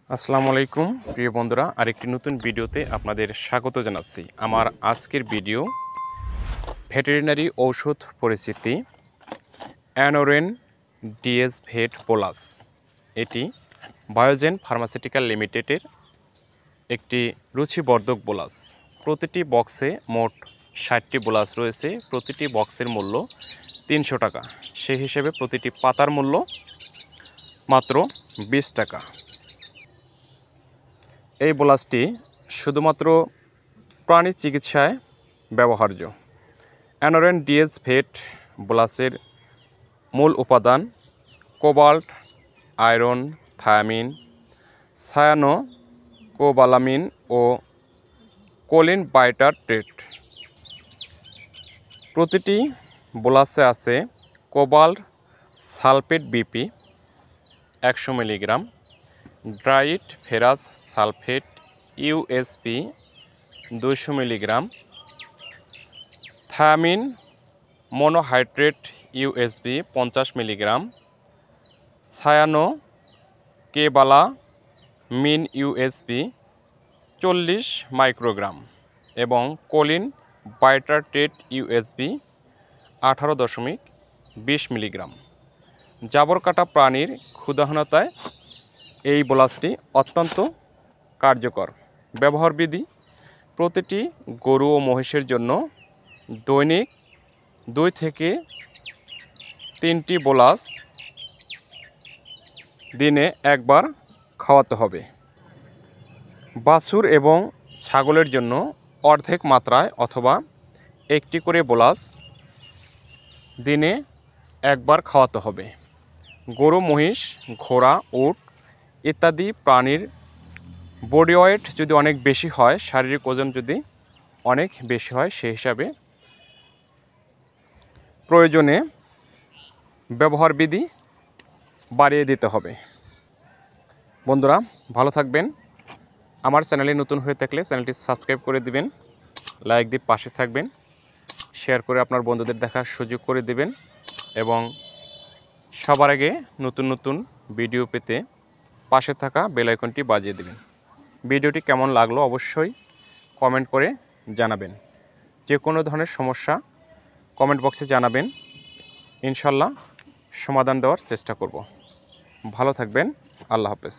আসসালামু আলাইকুম প্রিয় বন্ধুরা, আরেকটি নতুন ভিডিওতে আপনাদের স্বাগত জানাচ্ছি। আমার আজকের ভিডিও ভেটেরিনারি ঔষধ পরিচিতি অ্যানোরেন ডিএস ভেট প্লাস। এটি বায়োজেন ফার্মাসিউটিক্যাল লিমিটেডের একটি রুচিবর্ধক বোলাস। প্রতিটি বক্সে মোট 60টি বোলাস রয়েছে। প্রতিটি বক্সের মূল্য 300 টাকা। সেই হিসেবে প্রতিটি পাতার মূল্য মাত্র 20 টাকা। এই বোলাসটি শুধুমাত্র প্রাণী চিকিৎসায় ব্যবহার্য। অ্যানোরেন ডিএস ভেট বোলাসের মূল উপাদান কোবাল্ট, আয়রন, থায়ামিন, সায়ানোকোবালামিন ও কোলিন বাইটারট্রেট। প্রতিটি বোলাসে আছে cobalt sulphate BP 100 milligram, dried ferrous sulphate USP 200 milligram, thiamine monohydrate USP 50 milligram, cyanocobalamin USP 40 microgram এবং কোলিন বাইটারট্রেট ইউএসপি 18.20 মিলিগ্রাম। জাবর কাটা প্রাণীর ক্ষুধাহীনতায় এই বোলাসটি অত্যন্ত কার্যকর। ব্যবহার বিধি: প্রতিটি গরু ও মহিষের জন্য দৈনিক 2 থেকে 3টি বোলাস দিনে একবার খাওয়াতে হবে। বাছুর এবং ছাগলের জন্য অর্ধেক মাত্রায় অথবা 1টি করে বোলাস দিনে একবার খাওয়াতে হবে। গরু, মহিষ, ঘোড়া, উট ইত্যাদি প্রাণীর বডি ওয়েট যদি অনেক বেশি হয়, শারীরিক ওজন যদি অনেক বেশি হয়, সেই হিসাবে প্রয়োজনে ব্যবহার বিধি বাড়িয়ে দিতে হবে। বন্ধুরা, ভালো থাকবেন। আমার চ্যানেলে নতুন হয়ে থাকলে চ্যানেলটি সাবস্ক্রাইব করে দিবেন, লাইক দিয়ে পাশে থাকবেন, শেয়ার করে আপনার বন্ধুদের দেখার সুযোগ করে দিবেন এবং সবার আগে নতুন নতুন ভিডিও পেতে পাশে থাকা বেল আইকনটি বাজিয়ে দেবেন। ভিডিওটি কেমন লাগলো অবশ্যই কমেন্ট করে জানাবেন। যে কোনো ধরনের সমস্যা কমেন্ট বক্সে জানাবেন, ইনশাল্লাহ সমাধান দেওয়ার চেষ্টা করব। ভালো থাকবেন। আল্লাহ হাফেজ।